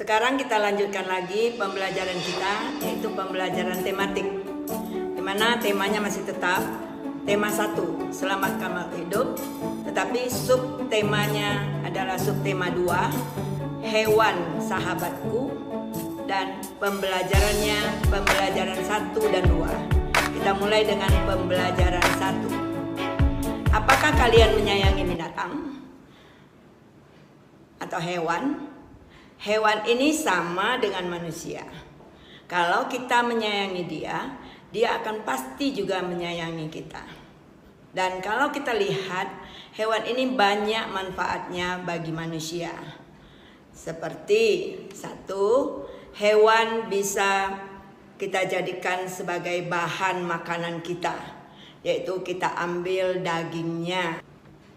Sekarang kita lanjutkan lagi pembelajaran kita, yaitu pembelajaran tematik, di mana temanya masih tetap tema 1, selamatkan makhluk hidup, tetapi subtemanya adalah subtema 2, hewan sahabatku, dan pembelajarannya pembelajaran 1 dan 2. Kita mulai dengan pembelajaran 1. Apakah kalian menyayangi binatang atau hewan? Hewan ini sama dengan manusia. Kalau kita menyayangi dia, dia akan pasti juga menyayangi kita. Dan kalau kita lihat, hewan ini banyak manfaatnya bagi manusia. Seperti 1, hewan bisa kita jadikan sebagai bahan makanan kita, yaitu kita ambil dagingnya.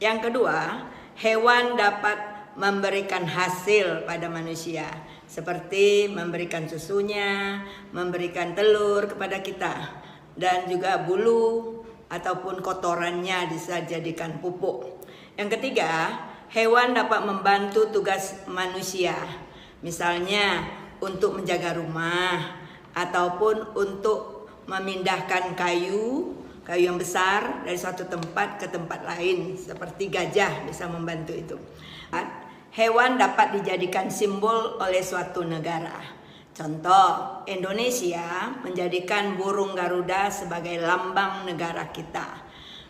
Yang kedua, hewan dapat memberikan hasil pada manusia, seperti memberikan susunya, memberikan telur kepada kita, dan juga bulu ataupun kotorannya bisa dijadikan pupuk. Yang ketiga, hewan dapat membantu tugas manusia, misalnya untuk menjaga rumah ataupun untuk memindahkan kayu yang besar dari suatu tempat ke tempat lain, seperti gajah bisa membantu itu. Hewan dapat dijadikan simbol oleh suatu negara. Contoh, Indonesia menjadikan burung Garuda sebagai lambang negara kita.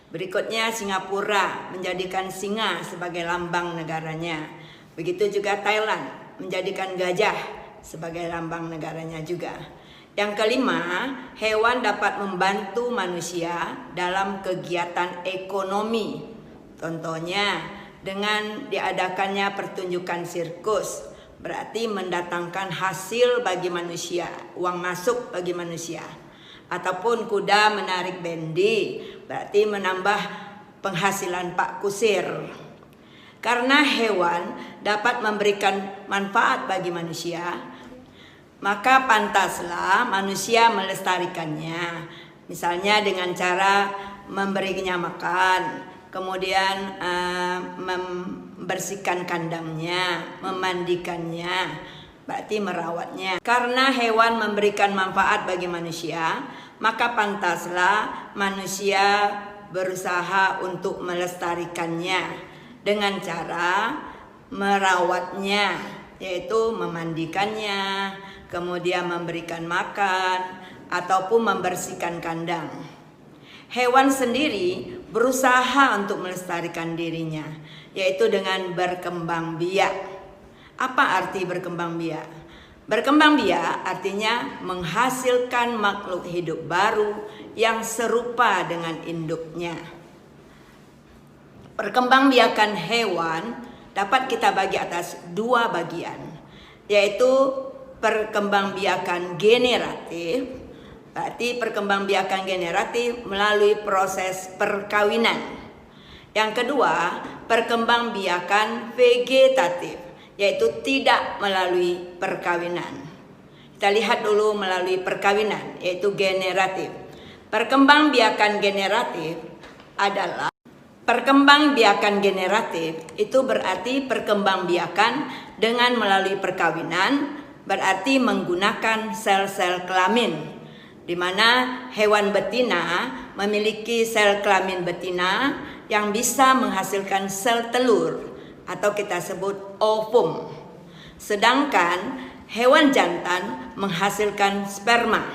Berikutnya Singapura menjadikan singa sebagai lambang negaranya. Begitu juga Thailand menjadikan gajah sebagai lambang negaranya juga. Yang kelima, hewan dapat membantu manusia dalam kegiatan ekonomi. Contohnya, dengan diadakannya pertunjukan sirkus, berarti mendatangkan hasil bagi manusia, uang masuk bagi manusia. Ataupun kuda menarik bendi, berarti menambah penghasilan Pak Kusir. Karena hewan dapat memberikan manfaat bagi manusia, maka pantaslah manusia melestarikannya. Misalnya dengan cara memberinya makan, kemudian membersihkan kandangnya, memandikannya, berarti merawatnya. Karena hewan memberikan manfaat bagi manusia, maka pantaslah manusia berusaha untuk melestarikannya dengan cara merawatnya, yaitu memandikannya, kemudian memberikan makan, ataupun membersihkan kandang. Hewan sendiri berusaha untuk melestarikan dirinya, yaitu dengan berkembang biak. Apa arti berkembang biak? Berkembang biak artinya menghasilkan makhluk hidup baru yang serupa dengan induknya. Perkembangbiakan hewan dapat kita bagi atas 2 bagian, yaitu perkembangbiakan generatif. Berarti perkembangbiakan generatif melalui proses perkawinan. Yang kedua, perkembangbiakan vegetatif, yaitu tidak melalui perkawinan. Kita lihat dulu melalui perkawinan, yaitu generatif. Perkembangbiakan generatif adalah perkembangbiakan generatif itu berarti perkembangbiakan dengan melalui perkawinan, berarti menggunakan sel-sel kelamin, di mana hewan betina memiliki sel kelamin betina yang bisa menghasilkan sel telur atau kita sebut ovum. Sedangkan hewan jantan menghasilkan sperma.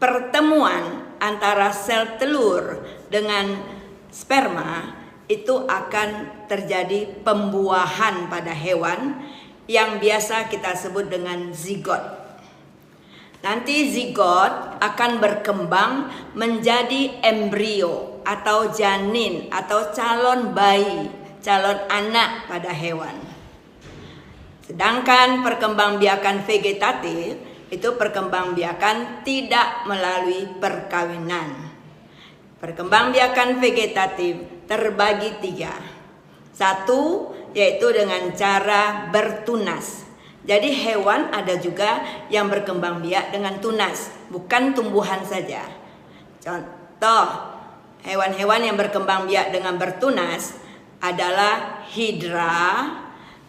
Pertemuan antara sel telur dengan sperma itu akan terjadi pembuahan pada hewan yang biasa kita sebut dengan zigot. Nanti zigot akan berkembang menjadi embrio atau janin atau calon bayi, calon anak pada hewan. Sedangkan perkembangbiakan vegetatif itu perkembangbiakan tidak melalui perkawinan. Perkembangbiakan vegetatif terbagi 3. 1, yaitu dengan cara bertunas. Jadi hewan ada juga yang berkembang biak dengan tunas, bukan tumbuhan saja. Contoh, hewan-hewan yang berkembang biak dengan bertunas adalah hidra,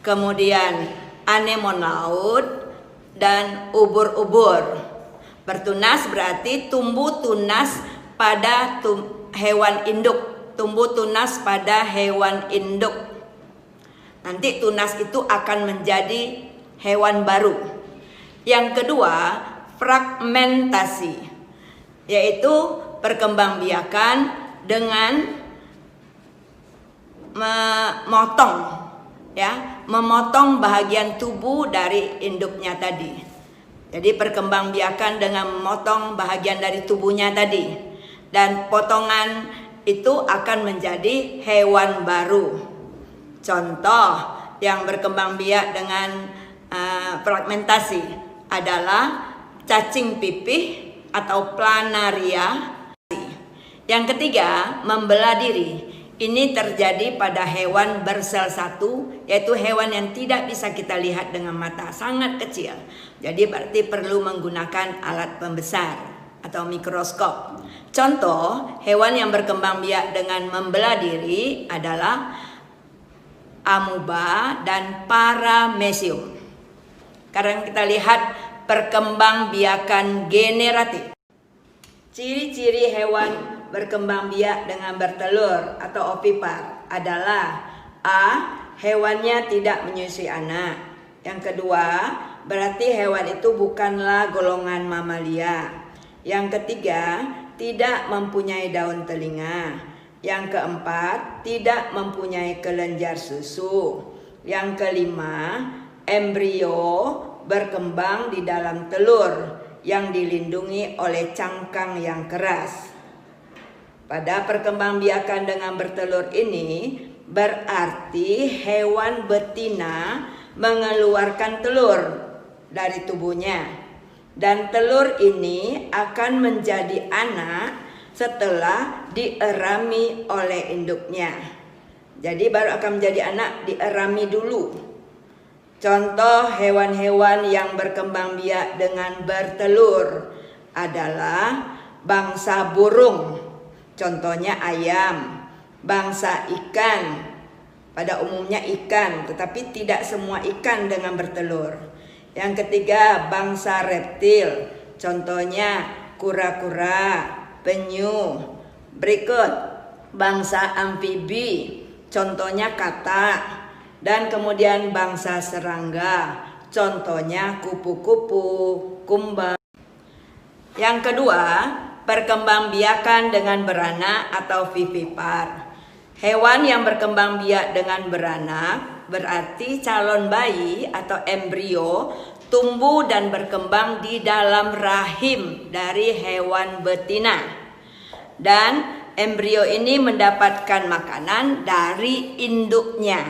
kemudian anemon laut, dan ubur-ubur. Bertunas berarti tumbuh tunas pada hewan induk, tumbuh tunas pada hewan induk. Nanti tunas itu akan menjadi hewan baru. Yang kedua, fragmentasi, yaitu perkembangbiakan dengan memotong bahagian tubuh dari induknya tadi. Jadi perkembangbiakan dengan memotong bahagian dari tubuhnya tadi, dan potongan itu akan menjadi hewan baru. Contoh yang berkembang biak dengan fragmentasi adalah cacing pipih atau planaria. Yang ketiga, membelah diri. Ini terjadi pada hewan bersel satu, yaitu hewan yang tidak bisa kita lihat dengan mata, sangat kecil. Jadi berarti perlu menggunakan alat pembesar atau mikroskop. Contoh hewan yang berkembang biak dengan membelah diri adalah amuba dan paramecium. Sekarang kita lihat perkembangbiakan generatif. Ciri-ciri hewan berkembang biak dengan bertelur atau ovipar adalah A. Hewannya tidak menyusui anak. Yang kedua, berarti hewan itu bukanlah golongan mamalia. Yang ketiga, tidak mempunyai daun telinga. Yang keempat, tidak mempunyai kelenjar susu. Yang kelima, embrio berkembang di dalam telur yang dilindungi oleh cangkang yang keras. Pada perkembangbiakan dengan bertelur ini berarti hewan betina mengeluarkan telur dari tubuhnya, dan telur ini akan menjadi anak setelah dierami oleh induknya. Jadi baru akan menjadi anak, dierami dulu. Contoh hewan-hewan yang berkembang biak dengan bertelur adalah bangsa burung. Contohnya ayam, bangsa ikan, pada umumnya ikan, tetapi tidak semua ikan dengan bertelur. Yang ketiga, bangsa reptil, contohnya kura-kura, penyu. Berikut, bangsa amfibi, contohnya katak. Dan kemudian bangsa serangga, contohnya kupu-kupu, kumbang. Yang kedua, perkembangbiakan dengan beranak atau vivipar. Hewan yang berkembang biak dengan beranak berarti calon bayi atau embrio tumbuh dan berkembang di dalam rahim dari hewan betina. Dan embrio ini mendapatkan makanan dari induknya,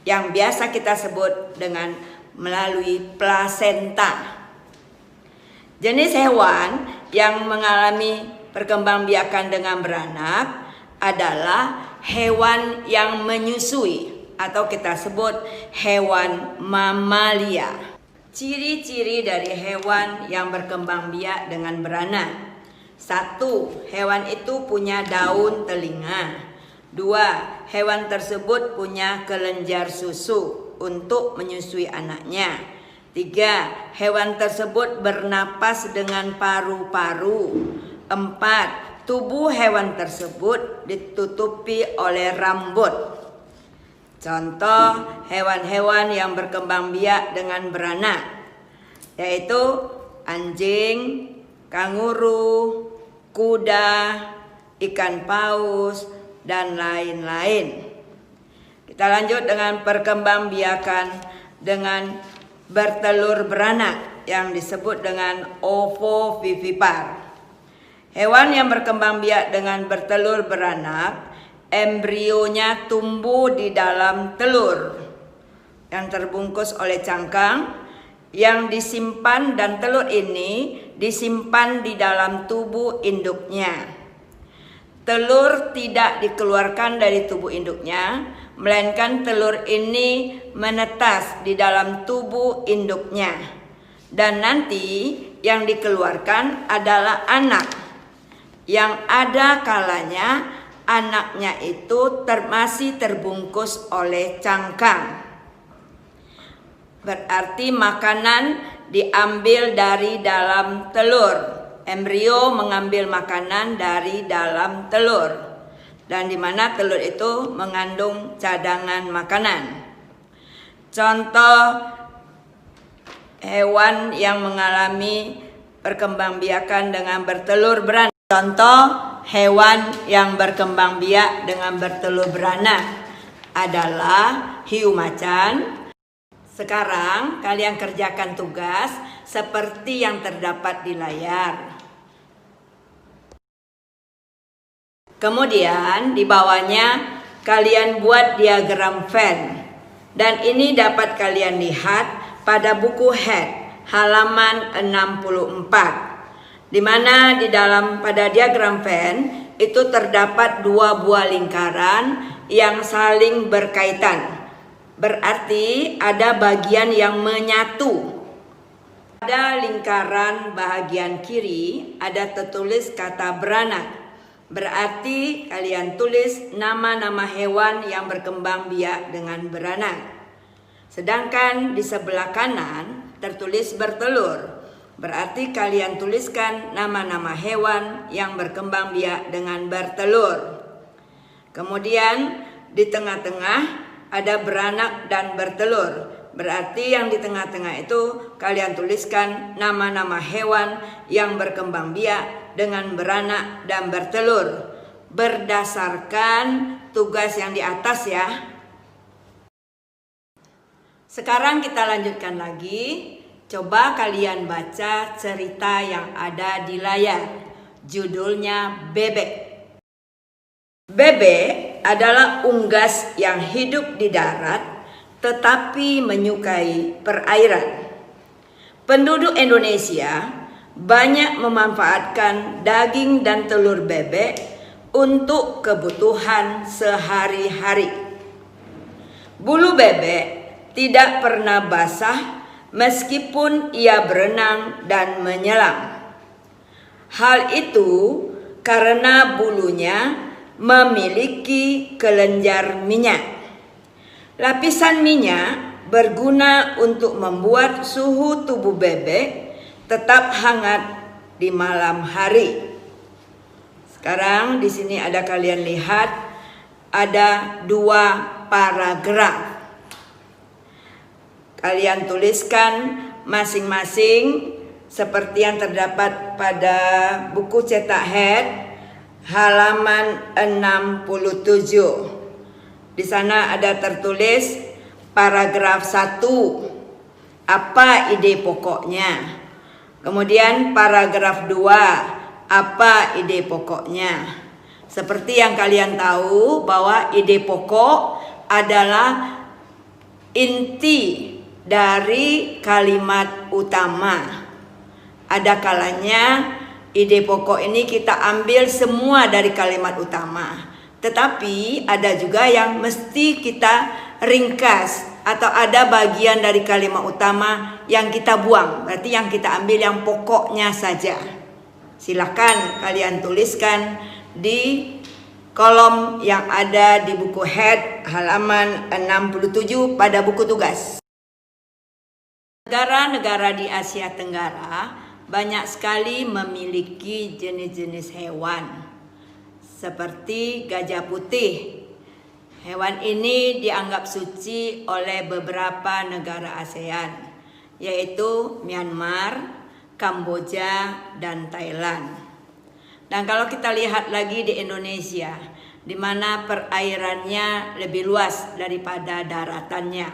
yang biasa kita sebut dengan melalui plasenta. Jenis hewan yang mengalami perkembangbiakan dengan beranak adalah hewan yang menyusui atau kita sebut hewan mamalia. Ciri-ciri dari hewan yang berkembang biak dengan beranak. 1. Hewan itu punya daun telinga. 2. Hewan tersebut punya kelenjar susu untuk menyusui anaknya. 3. Hewan tersebut bernapas dengan paru-paru. 4. Tubuh hewan tersebut ditutupi oleh rambut. Contoh hewan-hewan yang berkembang biak dengan beranak yaitu anjing, kanguru, kuda, ikan paus, dan lain-lain. Kita lanjut dengan perkembangbiakan dengan bertelur beranak yang disebut dengan ovovivipar. Hewan yang berkembang biak dengan bertelur beranak, embrionya tumbuh di dalam telur yang terbungkus oleh cangkang yang disimpan, dan telur ini disimpan di dalam tubuh induknya. Telur tidak dikeluarkan dari tubuh induknya, melainkan telur ini menetas di dalam tubuh induknya. Dan nanti yang dikeluarkan adalah anak, yang ada kalanya anaknya itu masih terbungkus oleh cangkang. berarti makanan diambil dari dalam telur. Embrio mengambil makanan dari dalam telur, dan di mana telur itu mengandung cadangan makanan. Contoh hewan yang mengalami perkembangbiakan dengan bertelur beranak. Contoh hewan yang berkembang biak dengan bertelur beranak adalah hiu macan. Sekarang kalian kerjakan tugas seperti yang terdapat di layar. Kemudian di bawahnya kalian buat diagram Venn. Dan ini dapat kalian lihat pada buku Head halaman 64. Di mana di dalam pada diagram Venn itu terdapat dua buah lingkaran yang saling berkaitan. Berarti ada bagian yang menyatu. Pada lingkaran bahagian kiri ada tertulis kata beranak. Berarti kalian tulis nama-nama hewan yang berkembang biak dengan beranak. Sedangkan di sebelah kanan tertulis bertelur. Berarti kalian tuliskan nama-nama hewan yang berkembang biak dengan bertelur. Kemudian di tengah-tengah ada beranak dan bertelur. Berarti yang di tengah-tengah itu kalian tuliskan nama-nama hewan yang berkembang biak dengan beranak dan bertelur berdasarkan tugas yang di atas ya. Sekarang kita lanjutkan lagi. Coba kalian baca cerita yang ada di layar. Judulnya Bebek. Bebek adalah unggas yang hidup di darat tetapi menyukai perairan. Penduduk Indonesia banyak memanfaatkan daging dan telur bebek untuk kebutuhan sehari-hari. Bulu bebek tidak pernah basah meskipun ia berenang dan menyelam. Hal itu karena bulunya memiliki kelenjar minyak. Lapisan minyak berguna untuk membuat suhu tubuh bebek tetap hangat di malam hari. Sekarang di sini ada kalian lihat ada dua paragraf. Kalian tuliskan masing-masing seperti yang terdapat pada buku cetak Head halaman 67. Di sana ada tertulis paragraf 1. Apa ide pokoknya? Kemudian paragraf 2. Apa ide pokoknya? Seperti yang kalian tahu bahwa ide pokok adalah inti dari kalimat utama. Ada kalanya ide pokok ini kita ambil semua dari kalimat utama. Tetapi ada juga yang mesti kita ringkas atau ada bagian dari kalimat utama yang kita buang. Berarti yang kita ambil yang pokoknya saja. Silakan kalian tuliskan di kolom yang ada di buku Head halaman 67 pada buku tugas. Negara-negara di Asia Tenggara banyak sekali memiliki jenis-jenis hewan. Seperti gajah putih. Hewan ini dianggap suci oleh beberapa negara ASEAN, yaitu Myanmar, Kamboja, dan Thailand. Dan kalau kita lihat lagi di Indonesia, di mana perairannya lebih luas daripada daratannya,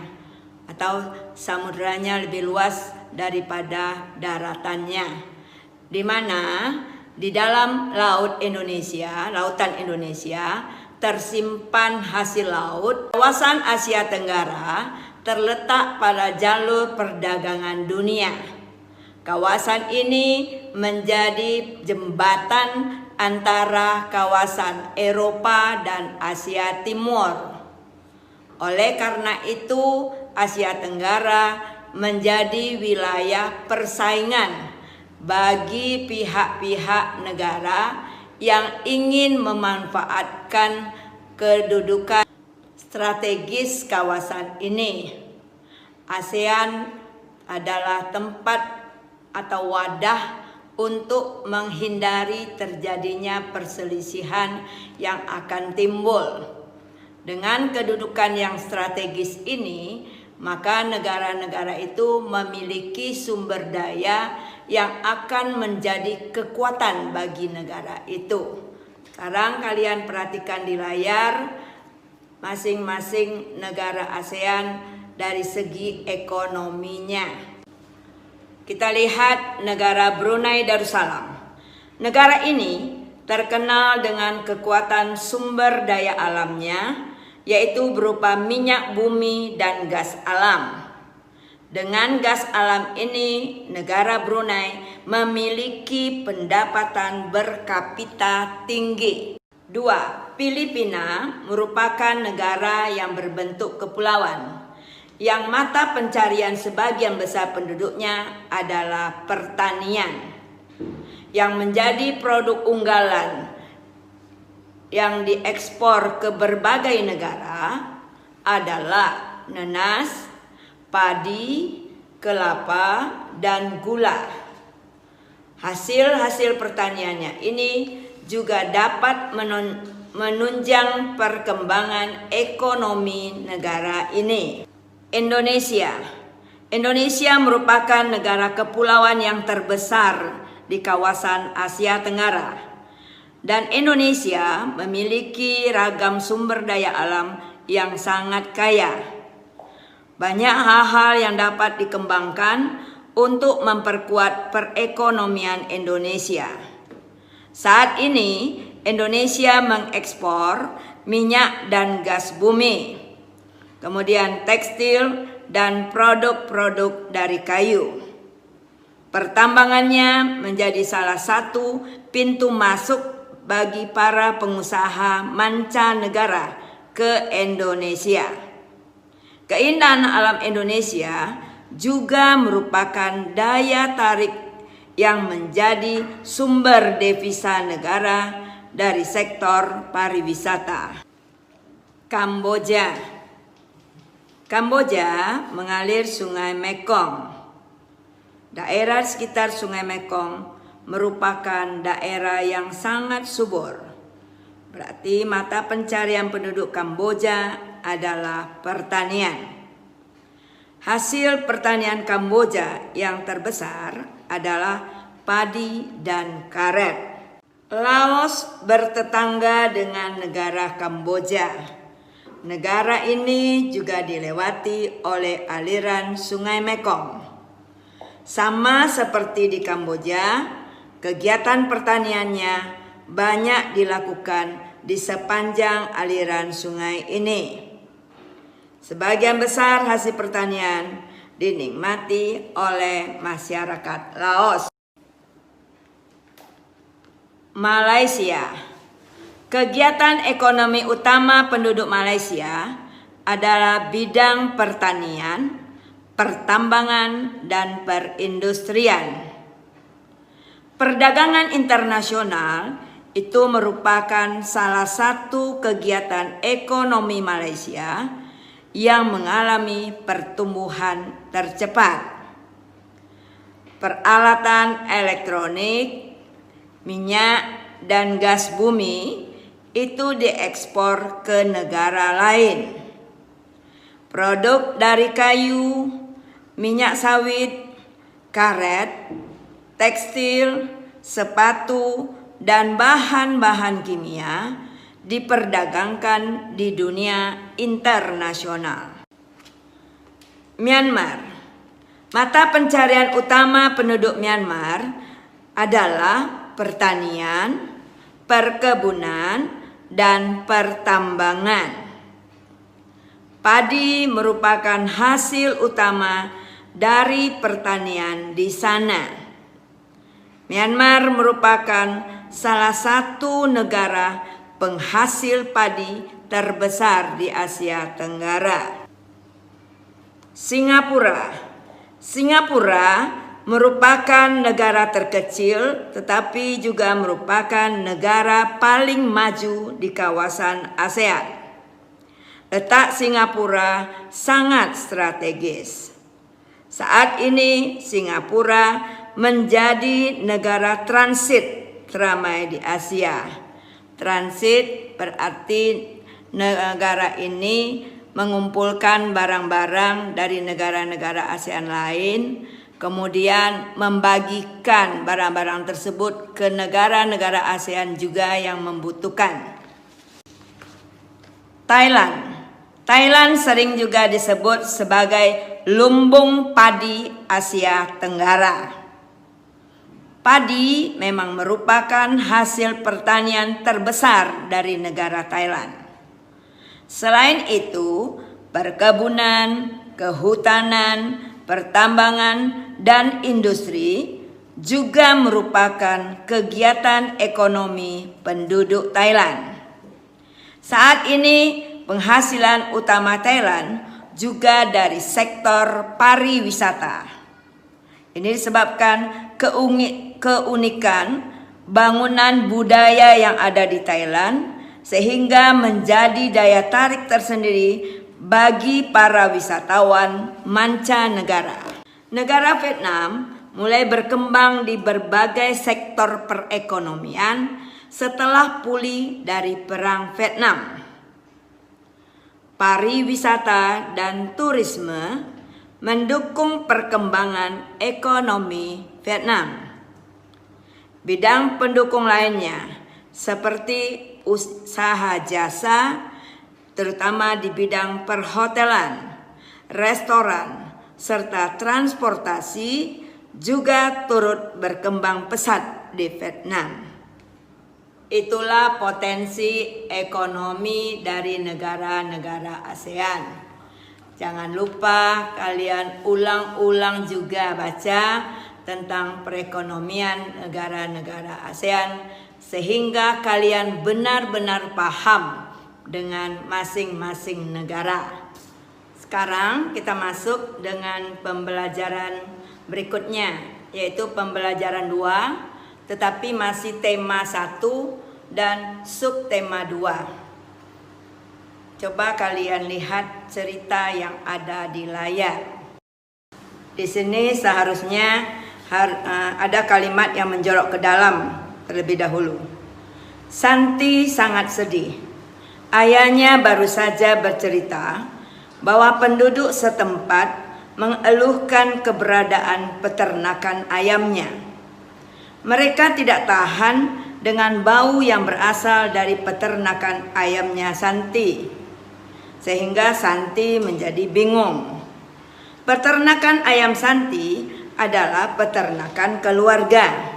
atau samudranya lebih luas daripada daratannya, di mana di dalam laut Indonesia, lautan Indonesia, tersimpan hasil laut. Kawasan Asia Tenggara terletak pada jalur perdagangan dunia. Kawasan ini menjadi jembatan antara kawasan Eropa dan Asia Timur. Oleh karena itu, Asia Tenggara menjadi wilayah persaingan bagi pihak-pihak negara yang ingin memanfaatkan kedudukan strategis kawasan ini. ASEAN adalah tempat atau wadah untuk menghindari terjadinya perselisihan yang akan timbul. Dengan kedudukan yang strategis ini, maka negara-negara itu memiliki sumber daya yang akan menjadi kekuatan bagi negara itu. Sekarang kalian perhatikan di layar masing-masing negara ASEAN dari segi ekonominya. Kita lihat negara Brunei Darussalam. Negara ini terkenal dengan kekuatan sumber daya alamnya, yaitu berupa minyak bumi dan gas alam. Dengan gas alam ini, negara Brunei memiliki pendapatan berkapita tinggi. 2. Filipina merupakan negara yang berbentuk kepulauan, yang mata pencarian sebagian besar penduduknya adalah pertanian, yang menjadi produk unggalan yang diekspor ke berbagai negara adalah nanas, padi, kelapa, dan gula. Hasil-hasil pertaniannya ini juga dapat menunjang perkembangan ekonomi negara ini. Indonesia merupakan negara kepulauan yang terbesar di kawasan Asia Tenggara, dan Indonesia memiliki ragam sumber daya alam yang sangat kaya. Banyak hal-hal yang dapat dikembangkan untuk memperkuat perekonomian Indonesia. Saat ini, Indonesia mengekspor minyak dan gas bumi, kemudian tekstil dan produk-produk dari kayu. Pertambangannya menjadi salah satu pintu masuk bagi para pengusaha mancanegara ke Indonesia. Keindahan alam Indonesia juga merupakan daya tarik yang menjadi sumber devisa negara dari sektor pariwisata. Kamboja mengalir Sungai Mekong. Daerah sekitar Sungai Mekong merupakan daerah yang sangat subur. Berarti mata pencarian penduduk Kamboja adalah pertanian. Hasil pertanian Kamboja yang terbesar adalah padi dan karet. Laos bertetangga dengan negara Kamboja. Negara ini juga dilewati oleh aliran Sungai Mekong. Sama seperti di Kamboja, kegiatan pertaniannya banyak dilakukan di sepanjang aliran sungai ini. Sebagian besar hasil pertanian dinikmati oleh masyarakat Laos. Malaysia. Kegiatan ekonomi utama penduduk Malaysia adalah bidang pertanian, pertambangan, dan perindustrian. Perdagangan internasional itu merupakan salah satu kegiatan ekonomi Malaysia yang mengalami pertumbuhan tercepat. Peralatan elektronik, minyak, dan gas bumi itu diekspor ke negara lain. Produk dari kayu, minyak sawit, karet, tekstil, sepatu, dan bahan-bahan kimia diperdagangkan di dunia internasional. Myanmar. Mata pencarian utama penduduk Myanmar adalah pertanian, perkebunan, dan pertambangan. Padi merupakan hasil utama dari pertanian di sana. Myanmar merupakan salah satu negara penghasil padi terbesar di Asia Tenggara. Singapura merupakan negara terkecil tetapi juga merupakan negara paling maju di kawasan ASEAN. Letak Singapura sangat strategis. Saat ini Singapura menjadi negara transit teramai di Asia. Transit berarti negara ini mengumpulkan barang-barang dari negara-negara ASEAN lain, kemudian membagikan barang-barang tersebut ke negara-negara ASEAN juga yang membutuhkan. Thailand sering juga disebut sebagai lumbung padi Asia Tenggara. Padi memang merupakan hasil pertanian terbesar dari negara Thailand. Selain itu, perkebunan, kehutanan, pertambangan, dan industri juga merupakan kegiatan ekonomi penduduk Thailand. Saat ini, penghasilan utama Thailand juga dari sektor pariwisata. Ini disebabkan keunikan bangunan budaya yang ada di Thailand, sehingga menjadi daya tarik tersendiri bagi para wisatawan mancanegara. Negara Vietnam mulai berkembang di berbagai sektor perekonomian setelah pulih dari Perang Vietnam. Pariwisata dan turisme mendukung perkembangan ekonomi Vietnam. Bidang pendukung lainnya seperti usaha jasa, terutama di bidang perhotelan, restoran, serta transportasi juga turut berkembang pesat di Vietnam. Itulah potensi ekonomi dari negara-negara ASEAN. Jangan lupa kalian ulang-ulang juga baca tentang perekonomian negara-negara ASEAN sehingga kalian benar-benar paham dengan masing-masing negara. Sekarang kita masuk dengan pembelajaran berikutnya, yaitu pembelajaran 2, tetapi masih tema 1 dan subtema 2. Coba kalian lihat cerita yang ada di layar. Di sini seharusnya ada kalimat yang menjorok ke dalam terlebih dahulu. Santi sangat sedih. Ayahnya baru saja bercerita bahwa penduduk setempat mengeluhkan keberadaan peternakan ayamnya. Mereka tidak tahan dengan bau yang berasal dari peternakan ayamnya Santi, sehingga Santi menjadi bingung. Peternakan ayam Santi adalah peternakan keluarga.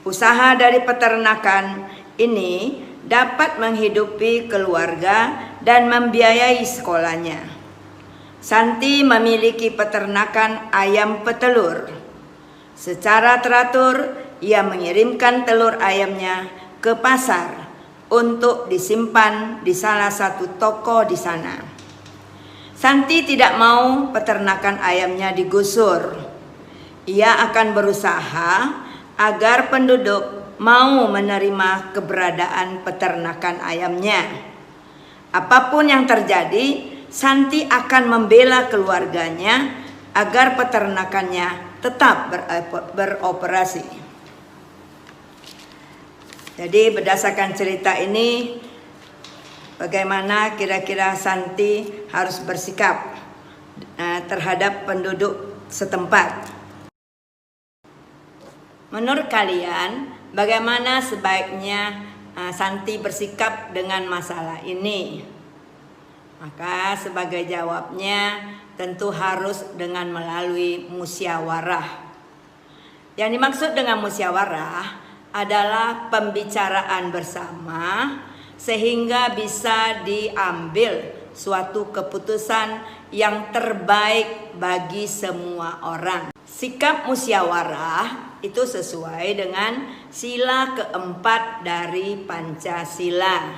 Usaha dari peternakan ini dapat menghidupi keluarga dan membiayai sekolahnya. Santi memiliki peternakan ayam petelur. Secara teratur, ia mengirimkan telur ayamnya ke pasar untuk disimpan di salah satu toko di sana. Santi tidak mau peternakan ayamnya digusur. Ia akan berusaha agar penduduk mau menerima keberadaan peternakan ayamnya. Apapun yang terjadi, Santi akan membela keluarganya agar peternakannya tetap beroperasi. Jadi berdasarkan cerita ini, bagaimana kira-kira Santi harus bersikap terhadap penduduk setempat. Menurut kalian, bagaimana sebaiknya Santi bersikap dengan masalah ini? Maka sebagai jawabnya tentu harus dengan melalui musyawarah. Yang dimaksud dengan musyawarah adalah pembicaraan bersama sehingga bisa diambil suatu keputusan yang terbaik bagi semua orang. Sikap musyawarah itu sesuai dengan sila keempat dari Pancasila.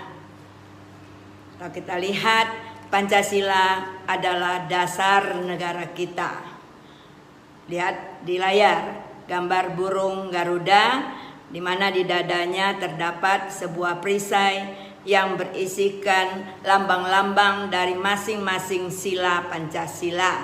Kalau kita lihat, Pancasila adalah dasar negara kita. Lihat di layar gambar burung Garuda, di mana di dadanya terdapat sebuah perisai yang berisikan lambang-lambang dari masing-masing sila Pancasila.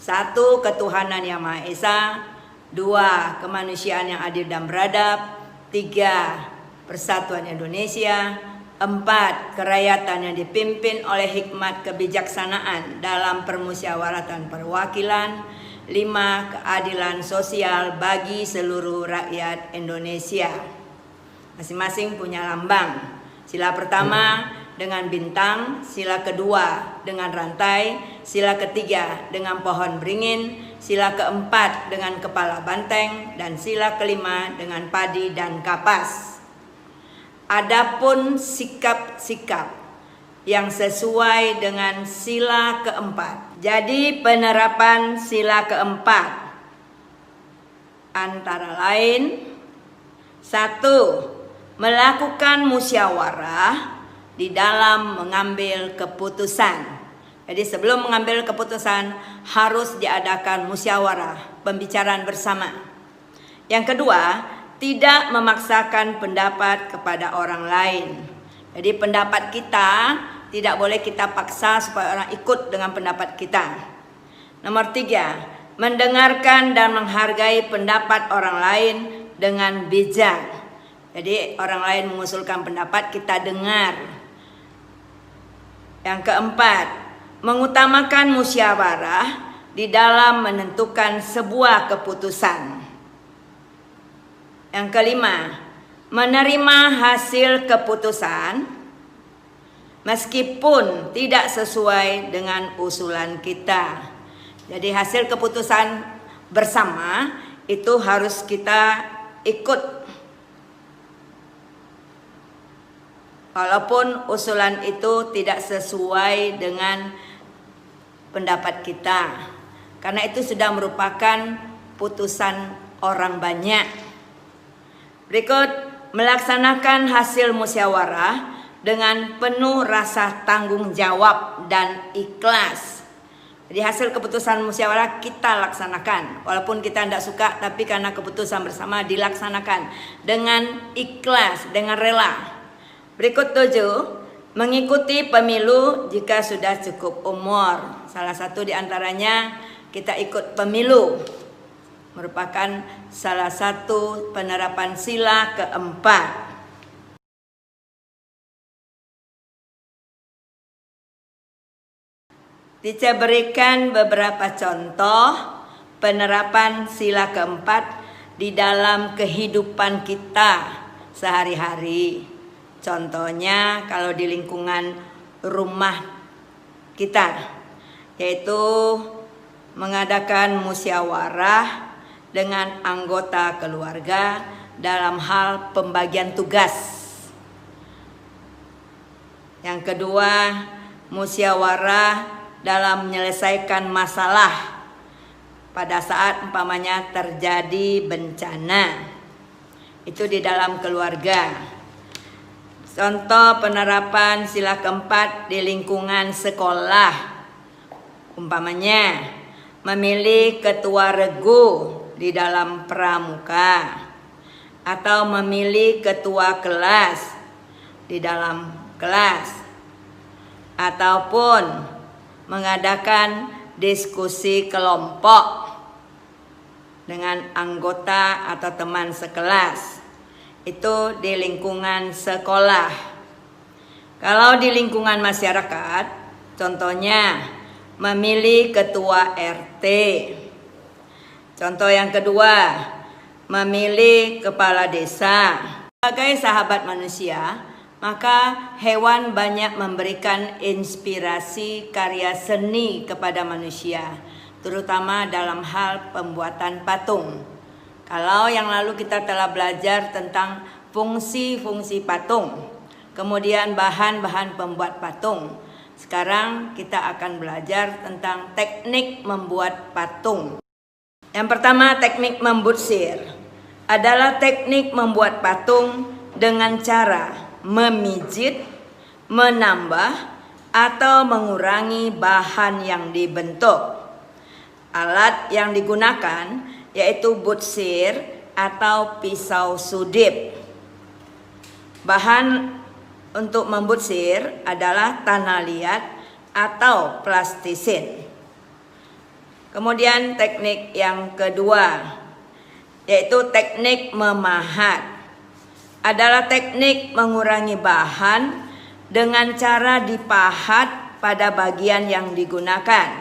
1. Ketuhanan yang Maha Esa. 2. Kemanusiaan yang adil dan beradab. 3. Persatuan Indonesia. 4. Kerakyatan yang dipimpin oleh hikmat kebijaksanaan dalam permusyawaratan perwakilan. 5. Keadilan sosial bagi seluruh rakyat Indonesia. Masing-masing punya lambang. Sila pertama dengan bintang, sila kedua dengan rantai, sila ketiga dengan pohon beringin, sila keempat dengan kepala banteng, dan sila kelima dengan padi dan kapas. Adapun sikap-sikap yang sesuai dengan sila keempat. Jadi penerapan sila keempat antara lain: 1. Melakukan musyawarah di dalam mengambil keputusan. Jadi sebelum mengambil keputusan harus diadakan musyawarah, pembicaraan bersama. Yang kedua, tidak memaksakan pendapat kepada orang lain. Jadi pendapat kita tidak boleh kita paksa supaya orang ikut dengan pendapat kita. Nomor 3, mendengarkan dan menghargai pendapat orang lain dengan bijak. Jadi orang lain mengusulkan pendapat, kita dengar. Yang keempat, mengutamakan musyawarah di dalam menentukan sebuah keputusan. Yang kelima, menerima hasil keputusan meskipun tidak sesuai dengan usulan kita. Jadi hasil keputusan bersama itu harus kita ikut. Walaupun usulan itu tidak sesuai dengan pendapat kita, karena itu sudah merupakan putusan orang banyak. Berikut, melaksanakan hasil musyawarah dengan penuh rasa tanggung jawab dan ikhlas. Jadi hasil keputusan musyawarah kita laksanakan, walaupun kita tidak suka, tapi karena keputusan bersama dilaksanakan dengan ikhlas, dengan rela. Berikut 7, mengikuti pemilu jika sudah cukup umur. Salah satu di antaranya kita ikut pemilu, merupakan salah satu penerapan sila keempat. Teacher berikan beberapa contoh penerapan sila keempat di dalam kehidupan kita sehari-hari. Contohnya kalau di lingkungan rumah kita, yaitu mengadakan musyawarah dengan anggota keluarga dalam hal pembagian tugas. Yang kedua, musyawarah dalam menyelesaikan masalah pada saat umpamanya terjadi bencana. Itu di dalam keluarga. Contoh penerapan sila keempat di lingkungan sekolah, umpamanya memilih ketua regu di dalam pramuka, atau memilih ketua kelas di dalam kelas, ataupun mengadakan diskusi kelompok dengan anggota atau teman sekelas. Itu di lingkungan sekolah. Kalau di lingkungan masyarakat, contohnya memilih ketua RT. Contoh yang kedua, memilih kepala desa. Sebagai sahabat manusia, maka hewan banyak memberikan inspirasi karya seni kepada manusia, terutama dalam hal pembuatan patung. Kalau yang lalu kita telah belajar tentang fungsi-fungsi patung, kemudian bahan-bahan pembuat patung. Sekarang kita akan belajar tentang teknik membuat patung. Yang pertama, teknik membutsir adalah teknik membuat patung dengan cara memijit, menambah, atau mengurangi bahan yang dibentuk. Alat yang digunakan yaitu butsir atau pisau sudip. Bahan untuk membutsir adalah tanah liat atau plastisin. Kemudian teknik yang kedua, yaitu teknik memahat. Adalah teknik mengurangi bahan dengan cara dipahat pada bagian yang digunakan,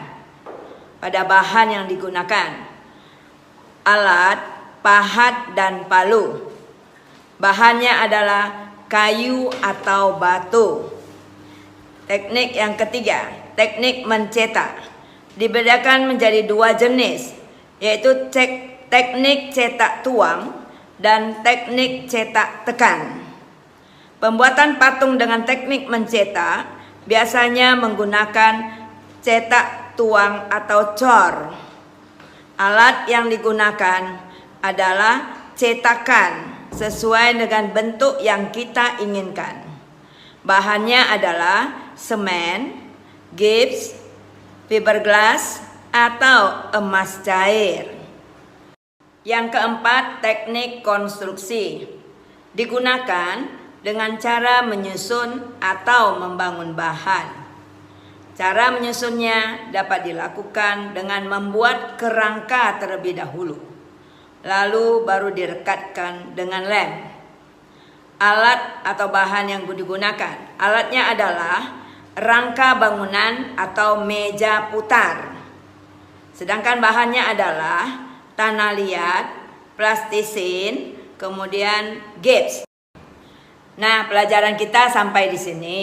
pada bahan yang digunakan. Alat, pahat, dan palu. Bahannya adalah kayu atau batu. Teknik yang ketiga, teknik mencetak. Dibedakan menjadi dua jenis, yaitu teknik cetak tuang dan teknik cetak tekan. Pembuatan patung dengan teknik mencetak biasanya menggunakan cetak tuang atau cor. Alat yang digunakan adalah cetakan sesuai dengan bentuk yang kita inginkan. Bahannya adalah semen, gips, fiberglass, atau emas cair. Yang keempat, teknik konstruksi. Digunakan dengan cara menyusun atau membangun bahan. Cara menyusunnya dapat dilakukan dengan membuat kerangka terlebih dahulu, lalu baru direkatkan dengan lem. Alat atau bahan yang digunakan, alatnya adalah rangka bangunan atau meja putar. Sedangkan bahannya adalah tanah liat, plastisin, kemudian gips. Nah, pelajaran kita sampai di sini.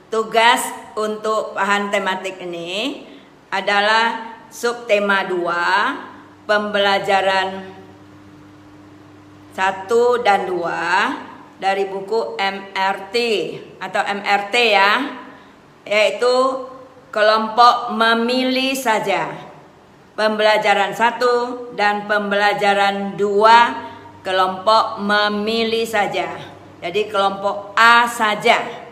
Tugas untuk bahan tematik ini adalah subtema 2, pembelajaran 1 dan 2 dari buku MRT atau MRT ya, yaitu kelompok memilih saja. Pembelajaran 1 dan pembelajaran 2 kelompok memilih saja. Jadi kelompok A saja.